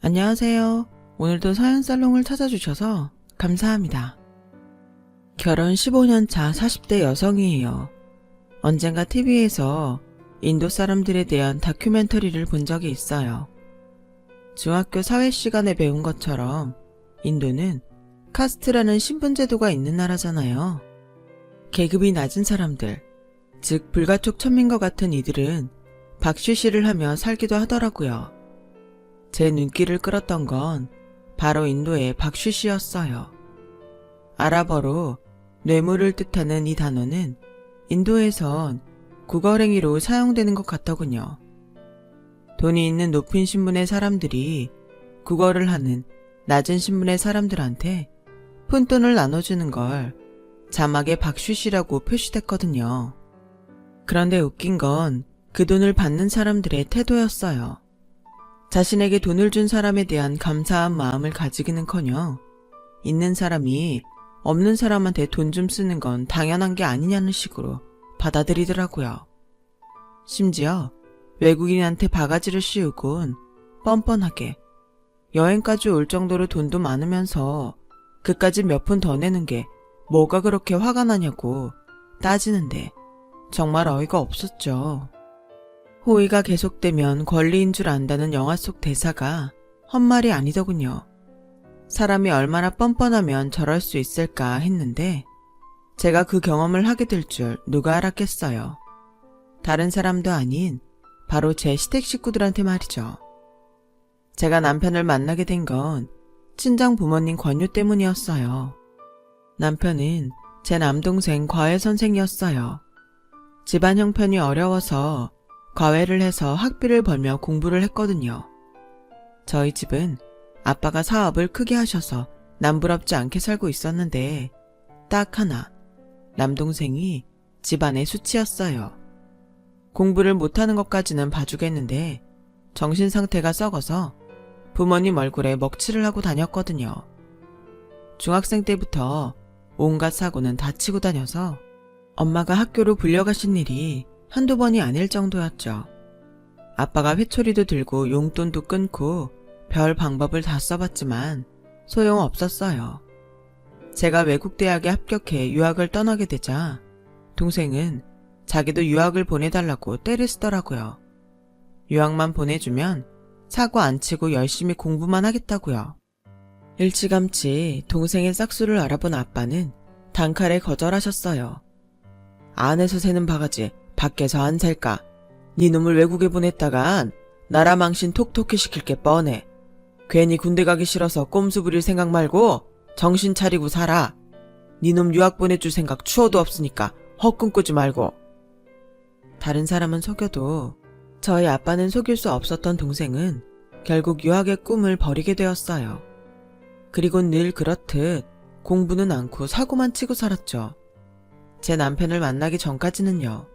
안녕하세요. 오늘도 사연살롱을 찾아주셔서 감사합니다. 결혼 15년 차 40대 여성이에요. 언젠가 TV에서 인도 사람들에 대한 다큐멘터리를 본 적이 있어요. 중학교 사회 시간에 배운 것처럼 인도는 카스트라는 신분제도가 있는 나라잖아요. 계급이 낮은 사람들, 즉 불가촉 천민과 같은 이들은 박쉬쉬를 하며 살기도 하더라고요. 제 눈길을 끌었던 건 바로 인도의 박쉬쉬였어요. 아랍어로 뇌물을 뜻하는 이 단어는 인도에선 국어랭이로 사용되는 것 같더군요. 돈이 있는 높은 신분의 사람들이 국어를 하는 낮은 신분의 사람들한테 푼돈을 나눠주는 걸 자막에 박쉬쉬라고 표시됐거든요. 그런데 웃긴 건 그 돈을 받는 사람들의 태도였어요. 자신에게 돈을 준 사람에 대한 감사한 마음을 가지기는커녕 있는 사람이 없는 사람한테 돈 좀 쓰는 건 당연한 게 아니냐는 식으로 받아들이더라고요. 심지어 외국인한테 바가지를 씌우곤 뻔뻔하게 여행까지 올 정도로 돈도 많으면서 그까지 몇 푼 더 내는 게 뭐가 그렇게 화가 나냐고 따지는데 정말 어이가 없었죠. 호의가 계속되면 권리인 줄 안다는 영화 속 대사가 헛말이 아니더군요. 사람이 얼마나 뻔뻔하면 저럴 수 있을까 했는데 제가 그 경험을 하게 될 줄 누가 알았겠어요. 다른 사람도 아닌 바로 제 시댁 식구들한테 말이죠. 제가 남편을 만나게 된 건 친정 부모님 권유 때문이었어요. 남편은 제 남동생 과외 선생이었어요. 집안 형편이 어려워서 과외를 해서 학비를 벌며 공부를 했거든요. 저희 집은 아빠가 사업을 크게 하셔서 남부럽지 않게 살고 있었는데 딱 하나, 남동생이 집안의 수치였어요. 공부를 못하는 것까지는 봐주겠는데 정신상태가 썩어서 부모님 얼굴에 먹칠을 하고 다녔거든요. 중학생 때부터 온갖 사고는 다 치고 다녀서 엄마가 학교로 불려가신 일이 한두 번이 아닐 정도였죠. 아빠가 회초리도 들고 용돈도 끊고 별 방법을 다 써봤지만 소용없었어요. 제가 외국 대학에 합격해 유학을 떠나게 되자 동생은 자기도 유학을 보내달라고 떼를 쓰더라고요. 유학만 보내주면 사고 안 치고 열심히 공부만 하겠다고요. 일찌감치 동생의 싹수를 알아본 아빠는 단칼에 거절하셨어요. 안에서 새는 바가지 밖에서 안 살까? 네 놈을 외국에 보냈다간 나라 망신 톡톡히 시킬 게 뻔해. 괜히 군대 가기 싫어서 꼼수 부릴 생각 말고 정신 차리고 살아. 네 놈 유학 보내줄 생각 추워도 없으니까 헛꿈 꾸지 말고. 다른 사람은 속여도 저희 아빠는 속일 수 없었던 동생은 결국 유학의 꿈을 버리게 되었어요. 그리고 늘 그렇듯 공부는 않고 사고만 치고 살았죠. 제 남편을 만나기 전까지는요.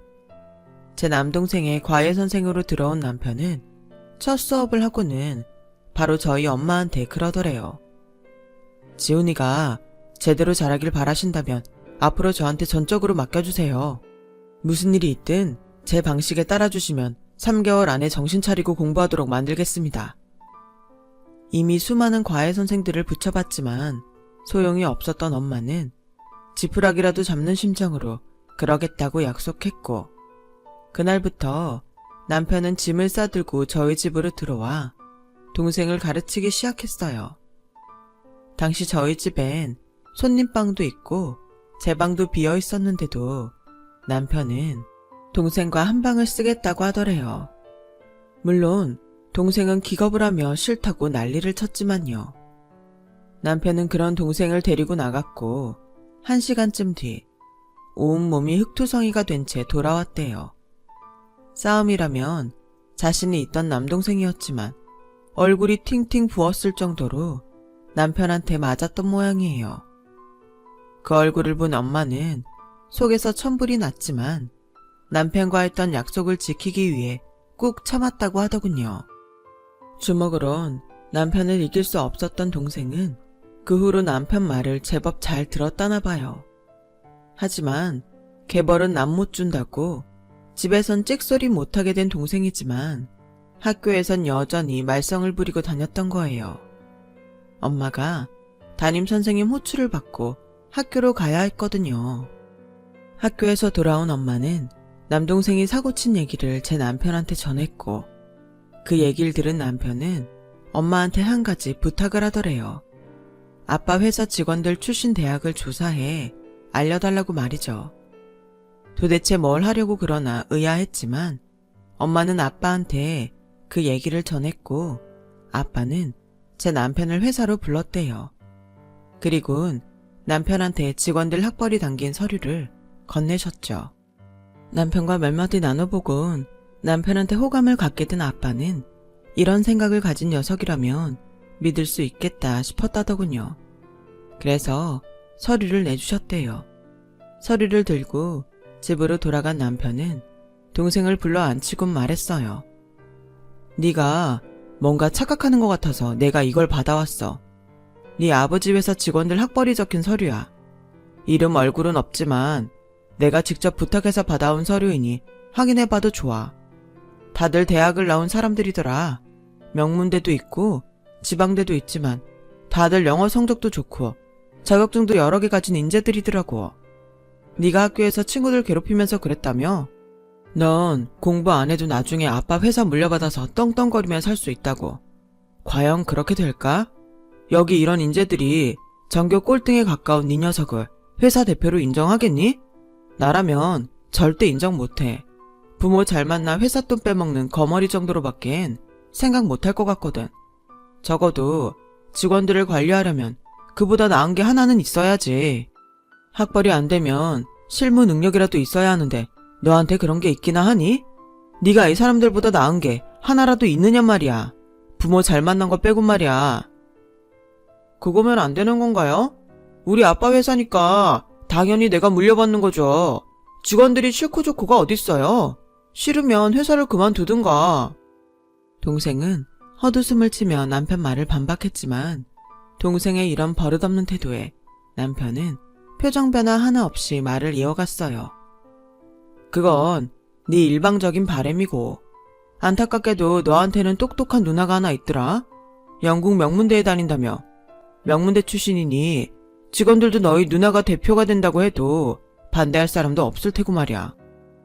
제 남동생의 과외 선생으로 들어온 남편은 첫 수업을 하고는 바로 저희 엄마한테 그러더래요. 지훈이가 제대로 잘하길 바라신다면 앞으로 저한테 전적으로 맡겨주세요. 무슨 일이 있든 제 방식에 따라주시면 3개월 안에 정신 차리고 공부하도록 만들겠습니다. 이미 수많은 과외 선생들을 붙여봤지만 소용이 없었던 엄마는 지푸라기라도 잡는 심정으로 그러겠다고 약속했고 그날부터 남편은 짐을 싸들고 저희 집으로 들어와 동생을 가르치기 시작했어요. 당시 저희 집엔 손님방도 있고 제 방도 비어 있었는데도 남편은 동생과 한 방을 쓰겠다고 하더래요. 물론 동생은 기겁을 하며 싫다고 난리를 쳤지만요. 남편은 그런 동생을 데리고 나갔고 1시간쯤 뒤 온몸이 흙투성이가 된 채 돌아왔대요. 싸움이라면 자신이 있던 남동생이었지만 얼굴이 팅팅 부었을 정도로 남편한테 맞았던 모양이에요. 그 얼굴을 본 엄마는 속에서 천불이 났지만 남편과 했던 약속을 지키기 위해 꾹 참았다고 하더군요. 주먹으론 남편을 이길 수 없었던 동생은 그 후로 남편 말을 제법 잘 들었다나 봐요. 하지만 개벌은 남 못 준다고 집에선 찍소리 못하게 된 동생이지만 학교에선 여전히 말썽을 부리고 다녔던 거예요. 엄마가 담임선생님 호출을 받고 학교로 가야 했거든요. 학교에서 돌아온 엄마는 남동생이 사고친 얘기를 제 남편한테 전했고, 그 얘기를 들은 남편은 엄마한테 한 가지 부탁을 하더래요. 아빠 회사 직원들 출신 대학을 조사해 알려달라고 말이죠. 도대체 뭘 하려고 그러나 의아했지만 엄마는 아빠한테 그 얘기를 전했고, 아빠는 제 남편을 회사로 불렀대요. 그리고는 남편한테 직원들 학벌이 담긴 서류를 건네셨죠. 남편과 몇 마디 나눠보곤 남편한테 호감을 갖게 된 아빠는 이런 생각을 가진 녀석이라면 믿을 수 있겠다 싶었다더군요. 그래서 서류를 내주셨대요. 서류를 들고 집으로 돌아간 남편은 동생을 불러 앉히곤 말했어요. 네가 뭔가 착각하는 것 같아서 내가 이걸 받아왔어. 네 아버지 회사 직원들 학벌이 적힌 서류야. 이름 얼굴은 없지만 내가 직접 부탁해서 받아온 서류이니 확인해봐도 좋아. 다들 대학을 나온 사람들이더라. 명문대도 있고 지방대도 있지만 다들 영어 성적도 좋고 자격증도 여러 개 가진 인재들이더라고. 네가 학교에서 친구들 괴롭히면서 그랬다며? 넌 공부 안 해도 나중에 아빠 회사 물려받아서 떵떵거리며 살 수 있다고. 과연 그렇게 될까? 여기 이런 인재들이 전교 꼴등에 가까운 네 녀석을 회사 대표로 인정하겠니? 나라면 절대 인정 못해. 부모 잘 만나 회사 돈 빼먹는 거머리 정도로밖엔 생각 못할 것 같거든. 적어도 직원들을 관리하려면 그보다 나은 게 하나는 있어야지. 학벌이 안 되면 실무 능력이라도 있어야 하는데 너한테 그런 게 있기나 하니? 네가 이 사람들보다 나은 게 하나라도 있느냐 말이야. 부모 잘 만난 거 빼고 말이야. 그거면 안 되는 건가요? 우리 아빠 회사니까 당연히 내가 물려받는 거죠. 직원들이 싫고 좋고가 어딨어요. 싫으면 회사를 그만두든가. 동생은 헛웃음을 치며 남편 말을 반박했지만 동생의 이런 버릇없는 태도에 남편은 표정 변화 하나 없이 말을 이어갔어요. 그건 네 일방적인 바램이고 안타깝게도 너한테는 똑똑한 누나가 하나 있더라. 영국 명문대에 다닌다며. 명문대 출신이니 직원들도 너희 누나가 대표가 된다고 해도 반대할 사람도 없을 테고 말이야.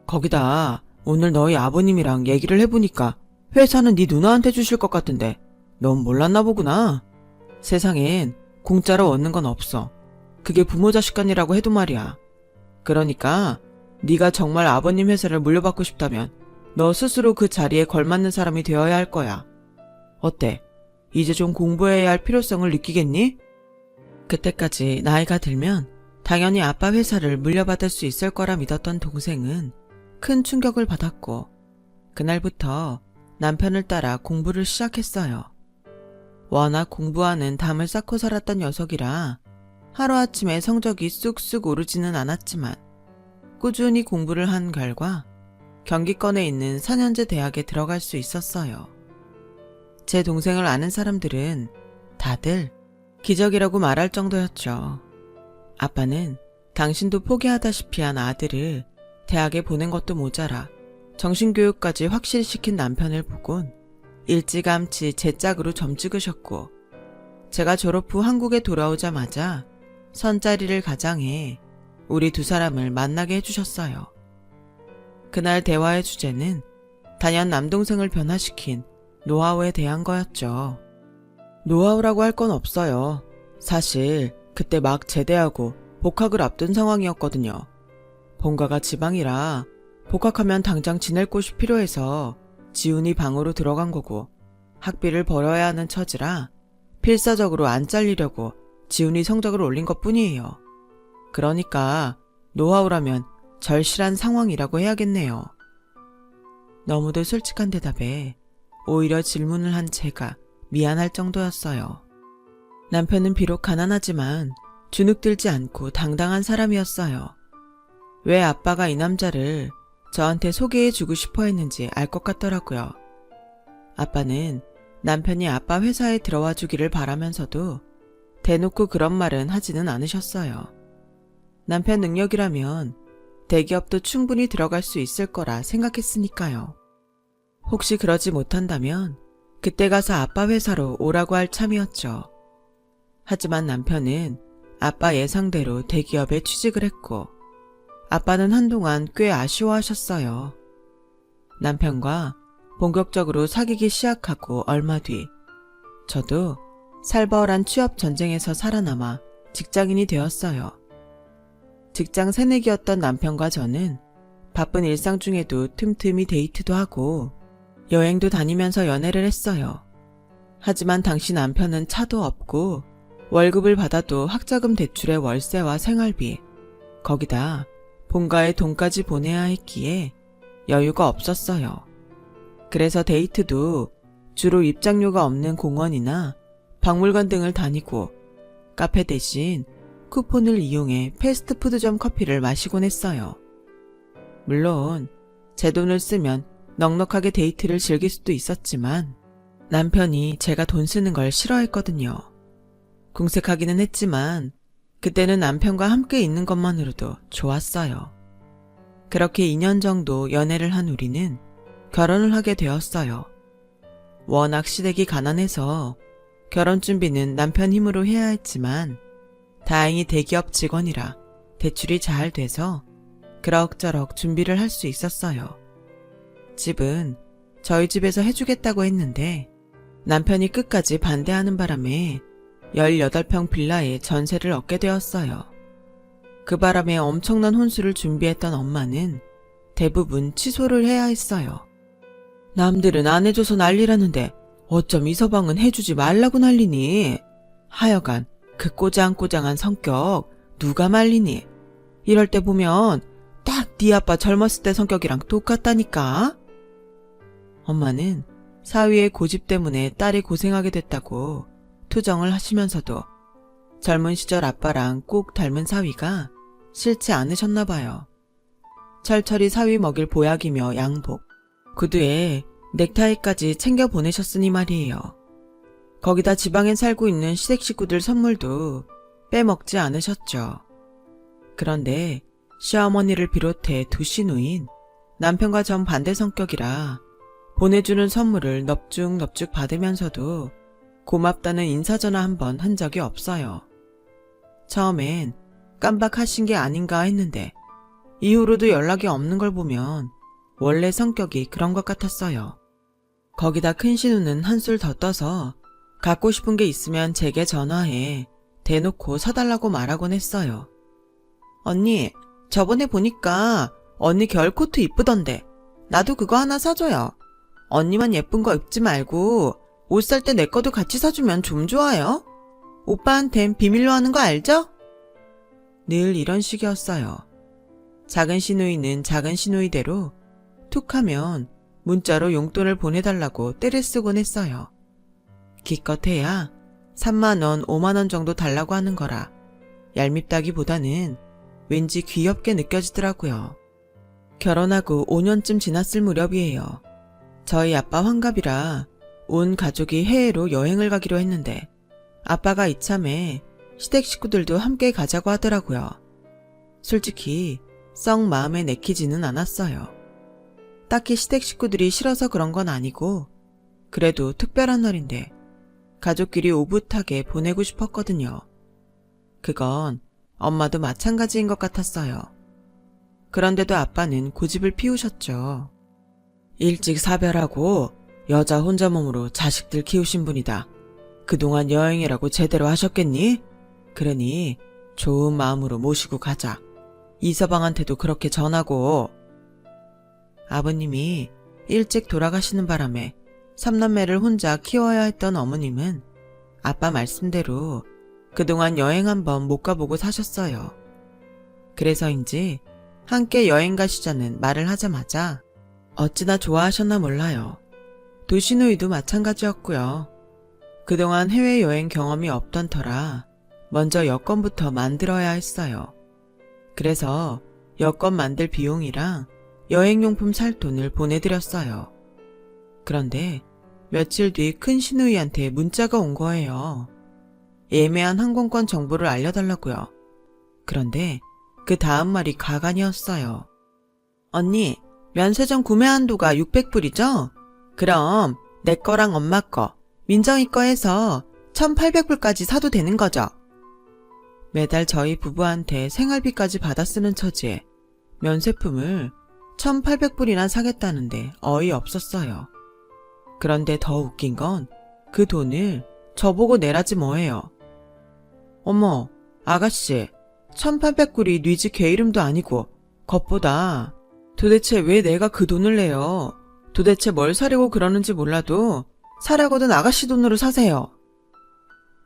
거기다 오늘 너희 아버님이랑 얘기를 해보니까 회사는 네 누나한테 주실 것 같은데 넌 몰랐나 보구나. 세상엔 공짜로 얻는 건 없어. 그게 부모 자식 간이라고 해도 말이야. 그러니까 네가 정말 아버님 회사를 물려받고 싶다면 너 스스로 그 자리에 걸맞는 사람이 되어야 할 거야. 어때? 이제 좀 공부해야 할 필요성을 느끼겠니? 그때까지 나이가 들면 당연히 아빠 회사를 물려받을 수 있을 거라 믿었던 동생은 큰 충격을 받았고 그날부터 남편을 따라 공부를 시작했어요. 워낙 공부하는 담을 쌓고 살았던 녀석이라 하루아침에 성적이 쑥쑥 오르지는 않았지만 꾸준히 공부를 한 결과 경기권에 있는 4년제 대학에 들어갈 수 있었어요. 제 동생을 아는 사람들은 다들 기적이라고 말할 정도였죠. 아빠는 당신도 포기하다시피 한 아들을 대학에 보낸 것도 모자라 정신교육까지 확실히 시킨 남편을 보곤 일찌감치 제 짝으로 점 찍으셨고 제가 졸업 후 한국에 돌아오자마자 선자리를 가장해 우리 두 사람을 만나게 해주셨어요. 그날 대화의 주제는 단연 남동생을 변화시킨 노하우에 대한 거였죠. 노하우라고 할 건 없어요. 사실 그때 막 제대하고 복학을 앞둔 상황이었거든요. 본가가 지방이라 복학하면 당장 지낼 곳이 필요해서 지훈이 방으로 들어간 거고 학비를 벌어야 하는 처지라 필사적으로 안 잘리려고 지훈이 성적을 올린 것뿐이에요. 그러니까 노하우라면 절실한 상황이라고 해야겠네요. 너무도 솔직한 대답에 오히려 질문을 한 제가 미안할 정도였어요. 남편은 비록 가난하지만 주눅들지 않고 당당한 사람이었어요. 왜 아빠가 이 남자를 저한테 소개해주고 싶어 했는지 알 것 같더라고요. 아빠는 남편이 아빠 회사에 들어와 주기를 바라면서도 대놓고 그런 말은 하지는 않으셨어요. 남편 능력이라면 대기업도 충분히 들어갈 수 있을 거라 생각했으니까요. 혹시 그러지 못한다면 그때 가서 아빠 회사로 오라고 할 참이었죠. 하지만 남편은 아빠 예상대로 대기업에 취직을 했고 아빠는 한동안 꽤 아쉬워하셨어요. 남편과 본격적으로 사귀기 시작하고 얼마 뒤 저도 살벌한 취업 전쟁에서 살아남아 직장인이 되었어요. 직장 새내기였던 남편과 저는 바쁜 일상 중에도 틈틈이 데이트도 하고 여행도 다니면서 연애를 했어요. 하지만 당시 남편은 차도 없고 월급을 받아도 학자금 대출의 월세와 생활비, 거기다 본가에 돈까지 보내야 했기에 여유가 없었어요. 그래서 데이트도 주로 입장료가 없는 공원이나 박물관 등을 다니고 카페 대신 쿠폰을 이용해 패스트푸드점 커피를 마시곤 했어요. 물론 제 돈을 쓰면 넉넉하게 데이트를 즐길 수도 있었지만 남편이 제가 돈 쓰는 걸 싫어했거든요. 궁색하기는 했지만 그때는 남편과 함께 있는 것만으로도 좋았어요. 그렇게 2년 정도 연애를 한 우리는 결혼을 하게 되었어요. 워낙 시댁이 가난해서 결혼 준비는 남편 힘으로 해야 했지만 다행히 대기업 직원이라 대출이 잘 돼서 그럭저럭 준비를 할 수 있었어요. 집은 저희 집에서 해주겠다고 했는데 남편이 끝까지 반대하는 바람에 18평 빌라에 전세를 얻게 되었어요. 그 바람에 엄청난 혼수를 준비했던 엄마는 대부분 취소를 해야 했어요. 남들은 안 해줘서 난리라는데 어쩜 이 서방은 해주지 말라고 난리니? 하여간 그 꼬장꼬장한 성격 누가 말리니? 이럴 때 보면 딱 네 아빠 젊었을 때 성격이랑 똑같다니까? 엄마는 사위의 고집 때문에 딸이 고생하게 됐다고 투정을 하시면서도 젊은 시절 아빠랑 꼭 닮은 사위가 싫지 않으셨나 봐요. 철철이 사위 먹일 보약이며 양복, 구두에 넥타이까지 챙겨 보내셨으니 말이에요. 거기다 지방에 살고 있는 시댁 식구들 선물도 빼먹지 않으셨죠. 그런데 시어머니를 비롯해 두 시누인 남편과 전 반대 성격이라 보내주는 선물을 넙죽넙죽 받으면서도 고맙다는 인사전화 한 번 한 적이 없어요. 처음엔 깜박하신 게 아닌가 했는데 이후로도 연락이 없는 걸 보면 원래 성격이 그런 것 같았어요. 거기다 큰 신우는 한술 더 떠서 갖고 싶은 게 있으면 제게 전화해 대놓고 사달라고 말하곤 했어요. 언니, 저번에 보니까 언니 겨울 코트 이쁘던데 나도 그거 하나 사줘요. 언니만 예쁜 거 입지 말고 옷 살 때 내 거도 같이 사주면 좀 좋아요. 오빠한텐 비밀로 하는 거 알죠? 늘 이런 식이었어요. 작은 시누이는 작은 시누이대로 툭 하면 문자로 용돈을 보내달라고 떼를 쓰곤 했어요. 기껏해야 3만원, 5만원 정도 달라고 하는 거라 얄밉다기보다는 왠지 귀엽게 느껴지더라고요. 결혼하고 5년쯤 지났을 무렵이에요. 저희 아빠 환갑이라 온 가족이 해외로 여행을 가기로 했는데 아빠가 이참에 시댁 식구들도 함께 가자고 하더라고요. 솔직히 썩 마음에 내키지는 않았어요. 딱히 시댁 식구들이 싫어서 그런 건 아니고 그래도 특별한 날인데 가족끼리 오붓하게 보내고 싶었거든요. 그건 엄마도 마찬가지인 것 같았어요. 그런데도 아빠는 고집을 피우셨죠. 일찍 사별하고 여자 혼자 몸으로 자식들 키우신 분이다. 그동안 여행이라고 제대로 하셨겠니? 그러니 좋은 마음으로 모시고 가자. 이서방한테도 그렇게 전하고. 아버님이 일찍 돌아가시는 바람에 삼남매를 혼자 키워야 했던 어머님은 아빠 말씀대로 그동안 여행 한번 못 가보고 사셨어요. 그래서인지 함께 여행 가시자는 말을 하자마자 어찌나 좋아하셨나 몰라요. 도시누이도 마찬가지였고요. 그동안 해외여행 경험이 없던 터라 먼저 여권부터 만들어야 했어요. 그래서 여권 만들 비용이랑 여행용품 살 돈을 보내드렸어요. 그런데 며칠 뒤 큰 시누이한테 문자가 온 거예요. 예매한 항공권 정보를 알려달라고요. 그런데 그 다음 말이 가관이었어요. 언니, 면세점 구매 한도가 600불이죠? 그럼 내 거랑 엄마 거, 민정이 거 해서 1,800불까지 사도 되는 거죠. 매달 저희 부부한테 생활비까지 받아 쓰는 처지에 면세품을 1,800불이나 사겠다는데 어이없었어요. 그런데 더 웃긴 건 그 돈을 저보고 내라지 뭐예요. 어머, 아가씨, 1,800불이 네 집 개 이름도 아니고 겉보다 도대체 왜 내가 그 돈을 내요? 도대체 뭘 사려고 그러는지 몰라도 사려거든 아가씨 돈으로 사세요.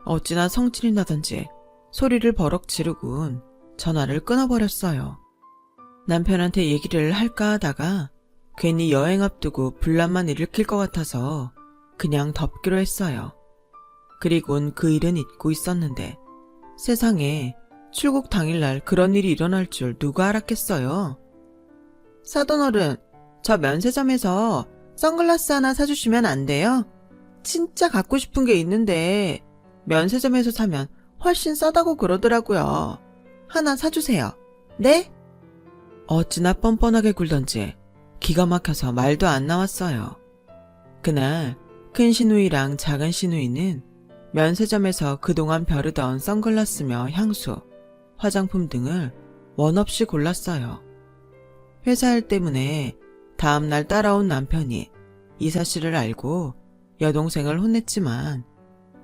어찌나 성질이 나던지 소리를 버럭 지르곤 전화를 끊어버렸어요. 남편한테 얘기를 할까 하다가 괜히 여행 앞두고 분란만 일으킬 것 같아서 그냥 덮기로 했어요. 그리곤 그 일은 잊고 있었는데 세상에 출국 당일날 그런 일이 일어날 줄 누가 알았겠어요. 사돈어른, 저 면세점에서 선글라스 하나 사주시면 안 돼요? 진짜 갖고 싶은 게 있는데 면세점에서 사면 훨씬 싸다고 그러더라고요. 하나 사주세요. 네? 어찌나 뻔뻔하게 굴던지 기가 막혀서 말도 안 나왔어요. 그날 큰 시누이랑 작은 시누이는 면세점에서 그동안 벼르던 선글라스며 향수, 화장품 등을 원 없이 골랐어요. 회사 일 때문에 다음날 따라온 남편이 이 사실을 알고 여동생을 혼냈지만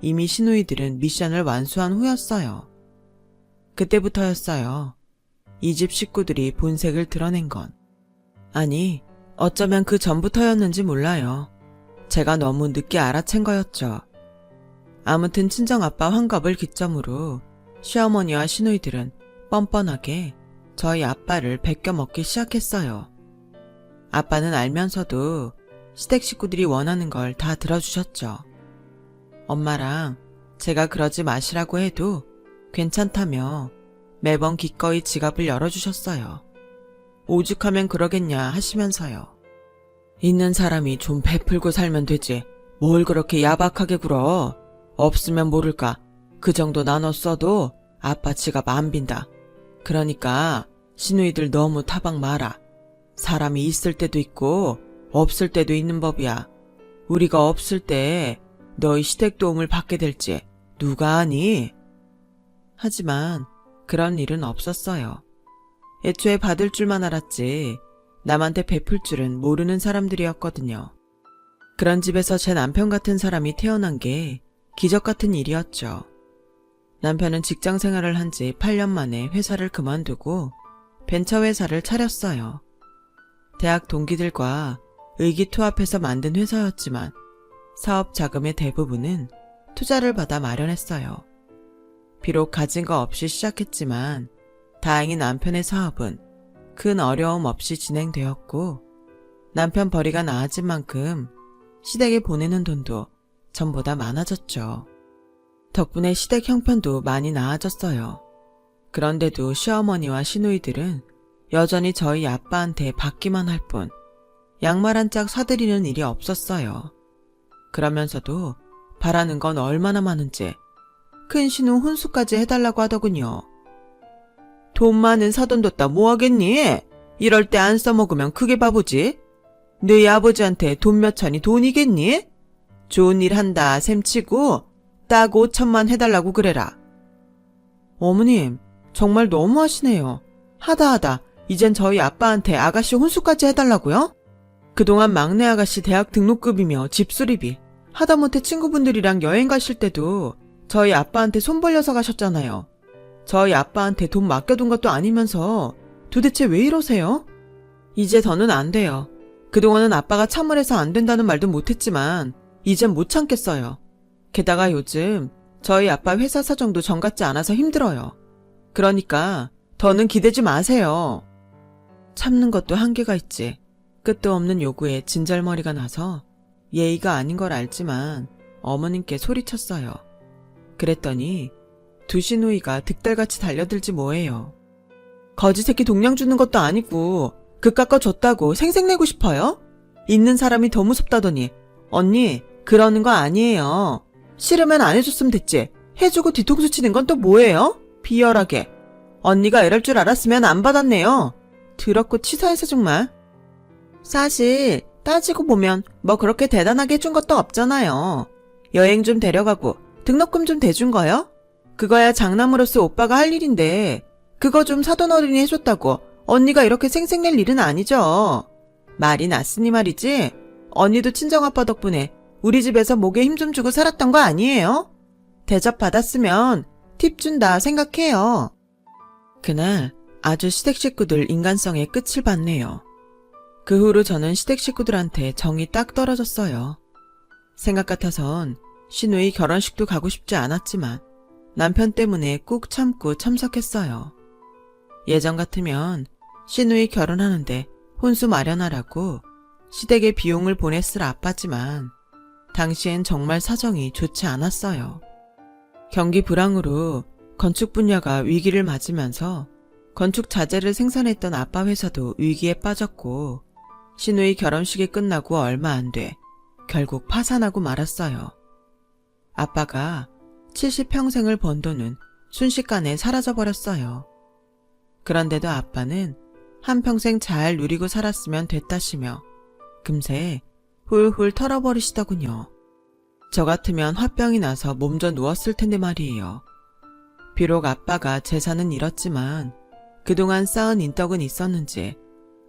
이미 시누이들은 미션을 완수한 후였어요. 그때부터였어요. 이 집 식구들이 본색을 드러낸 건. 아니, 어쩌면 그 전부터였는지 몰라요. 제가 너무 늦게 알아챈 거였죠. 아무튼 친정아빠 환갑을 기점으로 시어머니와 시누이들은 뻔뻔하게 저희 아빠를 베껴 먹기 시작했어요. 아빠는 알면서도 시댁 식구들이 원하는 걸 다 들어주셨죠. 엄마랑 제가 그러지 마시라고 해도 괜찮다며 매번 기꺼이 지갑을 열어주셨어요. 오죽하면 그러겠냐 하시면서요. 있는 사람이 좀 베풀고 살면 되지. 뭘 그렇게 야박하게 굴어. 없으면 모를까. 그 정도 나눠 써도 아빠 지갑 안 빈다. 그러니까 시누이들 너무 타박 마라. 사람이 있을 때도 있고 없을 때도 있는 법이야. 우리가 없을 때 너희 시댁 도움을 받게 될지 누가 아니? 하지만 그런 일은 없었어요. 애초에 받을 줄만 알았지 남한테 베풀 줄은 모르는 사람들이었거든요. 그런 집에서 제 남편 같은 사람이 태어난 게 기적 같은 일이었죠. 남편은 직장 생활을 한 지 8년 만에 회사를 그만두고 벤처회사를 차렸어요. 대학 동기들과 의기투합해서 만든 회사였지만 사업 자금의 대부분은 투자를 받아 마련했어요. 비록 가진 거 없이 시작했지만 다행히 남편의 사업은 큰 어려움 없이 진행되었고 남편 벌이가 나아진 만큼 시댁에 보내는 돈도 전보다 많아졌죠. 덕분에 시댁 형편도 많이 나아졌어요. 그런데도 시어머니와 시누이들은 여전히 저희 아빠한테 받기만 할 뿐 양말 한 짝 사드리는 일이 없었어요. 그러면서도 바라는 건 얼마나 많은지 큰 시누 혼수까지 해달라고 하더군요. 돈 많은 사돈 뒀다 뭐하겠니? 이럴 때 안 써먹으면 그게 바보지? 너희 아버지한테 돈 몇 천이 돈이겠니? 좋은 일 한다 셈치고 딱 5천만 해달라고 그래라. 어머님, 정말 너무하시네요. 하다 이젠 저희 아빠한테 아가씨 혼수까지 해달라고요? 그동안 막내 아가씨 대학 등록금이며 집 수리비, 하다못해 친구분들이랑 여행 가실 때도 저희 아빠한테 손 벌려서 가셨잖아요. 저희 아빠한테 돈 맡겨둔 것도 아니면서 도대체 왜 이러세요? 이제 더는 안 돼요. 그동안은 아빠가 참을 해서 안 된다는 말도 못했지만 이젠 못 참겠어요. 게다가 요즘 저희 아빠 회사 사정도 정 같지 않아서 힘들어요. 그러니까 더는 기대지 마세요. 참는 것도 한계가 있지. 끝도 없는 요구에 진절머리가 나서 예의가 아닌 걸 알지만 어머님께 소리쳤어요. 그랬더니 두 시누이가 득달같이 달려들지 뭐예요. 거지 새끼 동량 주는 것도 아니고 그깟 거 줬다고 생색내고 싶어요? 있는 사람이 더 무섭다더니 언니 그러는 거 아니에요. 싫으면 안 해줬으면 됐지. 해주고 뒤통수 치는 건 또 뭐예요? 비열하게. 언니가 이럴 줄 알았으면 안 받았네요. 더럽고 치사해서 정말. 사실 따지고 보면 뭐 그렇게 대단하게 해준 것도 없잖아요. 여행 좀 데려가고 등록금 좀 대준 거요? 그거야 장남으로서 오빠가 할 일인데 그거 좀 사돈 어른이 해줬다고 언니가 이렇게 생색낼 일은 아니죠. 말이 났으니 말이지. 언니도 친정아빠 덕분에 우리 집에서 목에 힘 좀 주고 살았던 거 아니에요? 대접 받았으면 팁 준다 생각해요. 그날 아주 시댁 식구들 인간성의 끝을 봤네요. 그 후로 저는 시댁 식구들한테 정이 딱 떨어졌어요. 생각 같아선 시누이 결혼식도 가고 싶지 않았지만 남편 때문에 꾹 참고 참석했어요. 예전 같으면 시누이 결혼하는데 혼수 마련하라고 시댁에 비용을 보냈을 아빠지만 당시엔 정말 사정이 좋지 않았어요. 경기 불황으로 건축 분야가 위기를 맞으면서 건축 자재를 생산했던 아빠 회사도 위기에 빠졌고 시누이 결혼식이 끝나고 얼마 안 돼 결국 파산하고 말았어요. 아빠가 70평생을 번 돈은 순식간에 사라져버렸어요. 그런데도 아빠는 한평생 잘 누리고 살았으면 됐다시며 금세 훌훌 털어버리시더군요. 저 같으면 화병이 나서 몸져 누웠을 텐데 말이에요. 비록 아빠가 재산은 잃었지만 그동안 쌓은 인덕은 있었는지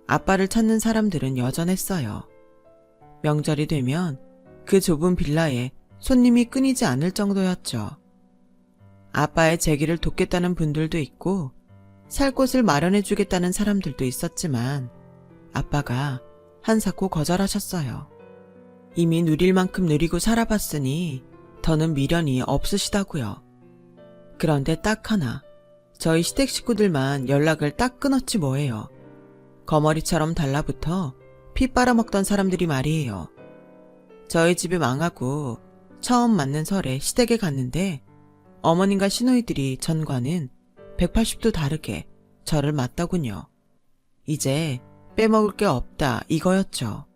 아빠를 찾는 사람들은 여전했어요. 명절이 되면 그 좁은 빌라에 손님이 끊이지 않을 정도였죠. 아빠의 재기를 돕겠다는 분들도 있고 살 곳을 마련해 주겠다는 사람들도 있었지만 아빠가 한사코 거절하셨어요. 이미 누릴 만큼 누리고 살아봤으니 더는 미련이 없으시다고요. 그런데 딱 하나, 저희 시댁 식구들만 연락을 딱 끊었지 뭐예요. 거머리처럼 달라붙어 피 빨아먹던 사람들이 말이에요. 저희 집이 망하고 처음 맞는 설에 시댁에 갔는데 어머님과 시누이들이 전과는 180도 다르게 저를 맞더군요. 이제 빼먹을 게 없다 이거였죠.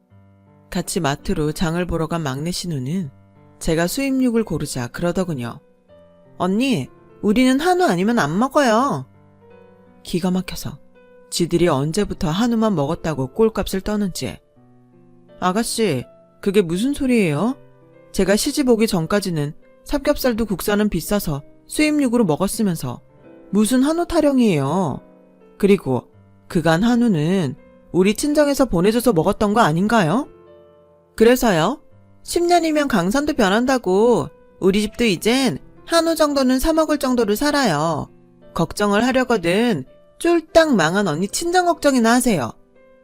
같이 마트로 장을 보러 간 막내 시누는 제가 수입육을 고르자 그러더군요. 언니, 우리는 한우 아니면 안 먹어요. 기가 막혀서 지들이 언제부터 한우만 먹었다고 꼴값을 떠는지. 아가씨, 그게 무슨 소리예요? 제가 시집 오기 전까지는 삼겹살도 국산은 비싸서 수입육으로 먹었으면서 무슨 한우 타령이에요. 그리고 그간 한우는 우리 친정에서 보내줘서 먹었던 거 아닌가요? 그래서요? 10년이면 강산도 변한다고 우리 집도 이젠 한우 정도는 사 먹을 정도로 살아요. 걱정을 하려거든 쫄딱 망한 언니 친정 걱정이나 하세요.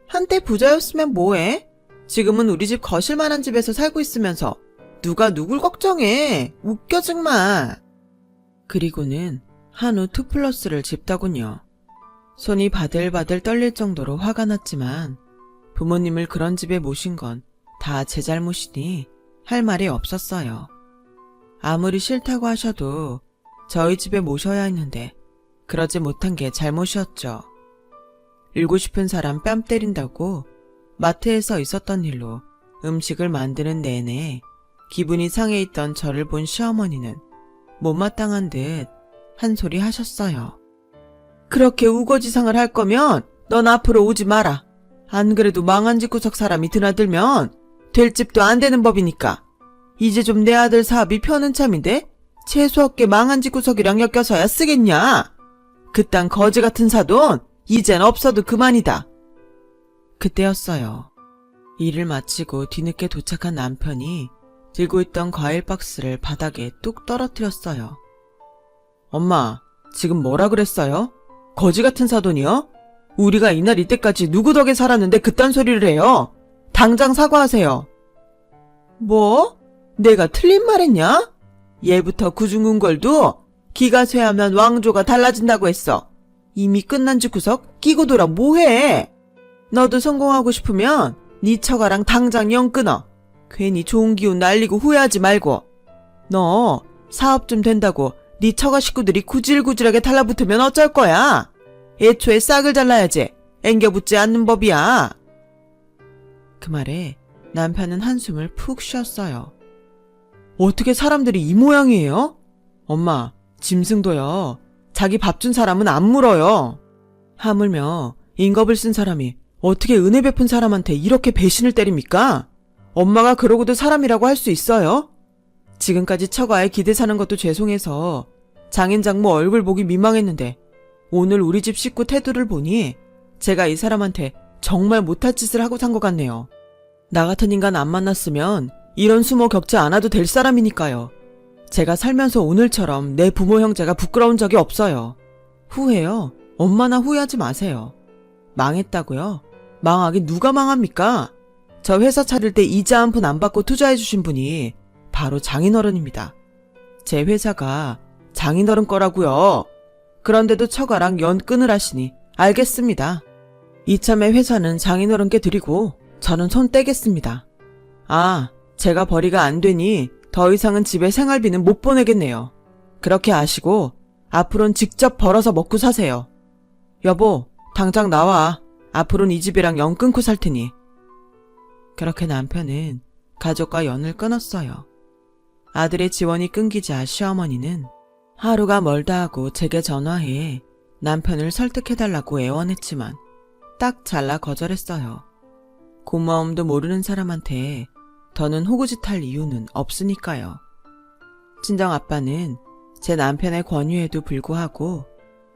한때 부자였으면 뭐해? 지금은 우리 집 거실만한 집에서 살고 있으면서 누가 누굴 걱정해. 웃겨 정말. 그리고는 한우 2플러스를 집더군요. 손이 바들바들 떨릴 정도로 화가 났지만 부모님을 그런 집에 모신 건 다 제 잘못이니 할 말이 없었어요. 아무리 싫다고 하셔도 저희 집에 모셔야 했는데 그러지 못한 게 잘못이었죠. 일고 싶은 사람 뺨 때린다고 마트에서 있었던 일로 음식을 만드는 내내 기분이 상해 있던 저를 본 시어머니는 못마땅한 듯 한 소리 하셨어요. 그렇게 우거지상을 할 거면 넌 앞으로 오지 마라. 안 그래도 망한 집구석 사람이 드나들면 될 집도 안 되는 법이니까. 이제 좀 내 아들 사업이 펴는 참인데 재수없게 망한 집구석이랑 엮여서야 쓰겠냐. 그딴 거지 같은 사돈 이젠 없어도 그만이다. 그때였어요. 일을 마치고 뒤늦게 도착한 남편이 들고 있던 과일 박스를 바닥에 뚝 떨어뜨렸어요. 엄마, 지금 뭐라 그랬어요? 거지 같은 사돈이요? 우리가 이날 이때까지 누구 덕에 살았는데 그딴 소리를 해요? 당장 사과하세요. 뭐? 내가 틀린 말했냐? 예부터 구중궁궐도 기가 쇠하면 왕조가 달라진다고 했어. 이미 끝난 집구석 끼고 돌아 뭐해? 너도 성공하고 싶으면 네 처가랑 당장 영 끊어. 괜히 좋은 기운 날리고 후회하지 말고. 너 사업 좀 된다고 네 처가 식구들이 구질구질하게 달라붙으면 어쩔 거야? 애초에 싹을 잘라야지. 앵겨붙지 않는 법이야. 그 말에 남편은 한숨을 푹 쉬었어요. 어떻게 사람들이 이 모양이에요? 엄마, 짐승도요. 자기 밥 준 사람은 안 물어요. 하물며 인겁을 쓴 사람이 어떻게 은혜 베푼 사람한테 이렇게 배신을 때립니까? 엄마가 그러고도 사람이라고 할 수 있어요? 지금까지 처가에 기대 사는 것도 죄송해서 장인 장모 얼굴 보기 민망했는데 오늘 우리 집 식구 태도를 보니 제가 이 사람한테 정말 못할 짓을 하고 산 것 같네요. 나 같은 인간 안 만났으면 이런 수모 겪지 않아도 될 사람이니까요. 제가 살면서 오늘처럼 내 부모 형제가 부끄러운 적이 없어요. 후회요? 엄마나 후회하지 마세요. 망했다고요? 망하긴 누가 망합니까? 저 회사 차릴 때 이자 한 푼 안 받고 투자해주신 분이 바로 장인어른입니다. 제 회사가 장인어른 거라고요. 그런데도 처가랑 연끈을 하시니 알겠습니다. 이참에 회사는 장인어른께 드리고 저는 손 떼겠습니다. 아, 제가 벌이가 안 되니 더 이상은 집에 생활비는 못 보내겠네요. 그렇게 아시고 앞으로는 직접 벌어서 먹고 사세요. 여보, 당장 나와. 앞으로는 이 집이랑 연 끊고 살 테니. 그렇게 남편은 가족과 연을 끊었어요. 아들의 지원이 끊기자 시어머니는 하루가 멀다 하고 제게 전화해 남편을 설득해달라고 애원했지만 딱 잘라 거절했어요. 고마움도 모르는 사람한테 더는 호구짓할 이유는 없으니까요. 친정 아빠는 제 남편의 권유에도 불구하고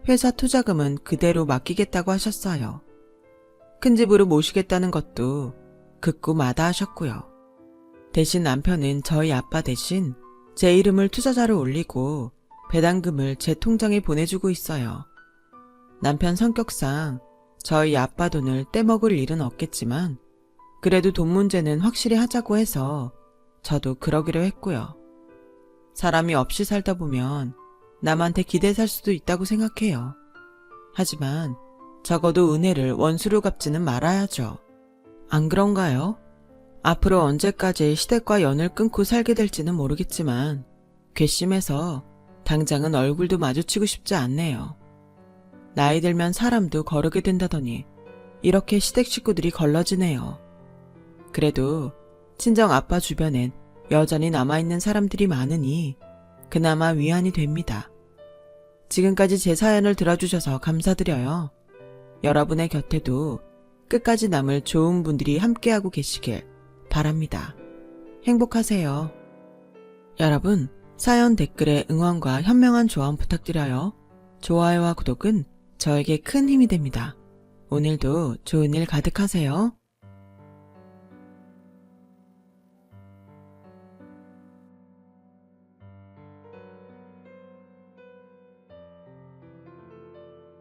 회사 투자금은 그대로 맡기겠다고 하셨어요. 큰 집으로 모시겠다는 것도 극구 마다하셨고요. 대신 남편은 저희 아빠 대신 제 이름을 투자자로 올리고 배당금을 제 통장에 보내주고 있어요. 남편 성격상 저희 아빠 돈을 떼먹을 일은 없겠지만 그래도 돈 문제는 확실히 하자고 해서 저도 그러기로 했고요. 사람이 없이 살다 보면 남한테 기대 살 수도 있다고 생각해요. 하지만 적어도 은혜를 원수로 갚지는 말아야죠. 안 그런가요? 앞으로 언제까지 시댁과 연을 끊고 살게 될지는 모르겠지만 괘씸해서 당장은 얼굴도 마주치고 싶지 않네요. 나이 들면 사람도 거르게 된다더니 이렇게 시댁 식구들이 걸러지네요. 그래도 친정 아빠 주변엔 여전히 남아있는 사람들이 많으니 그나마 위안이 됩니다. 지금까지 제 사연을 들어주셔서 감사드려요. 여러분의 곁에도 끝까지 남을 좋은 분들이 함께하고 계시길 바랍니다. 행복하세요. 여러분, 사연 댓글에 응원과 현명한 조언 부탁드려요. 좋아요와 구독은 저에게 큰 힘이 됩니다. 오늘도 좋은 일 가득하세요.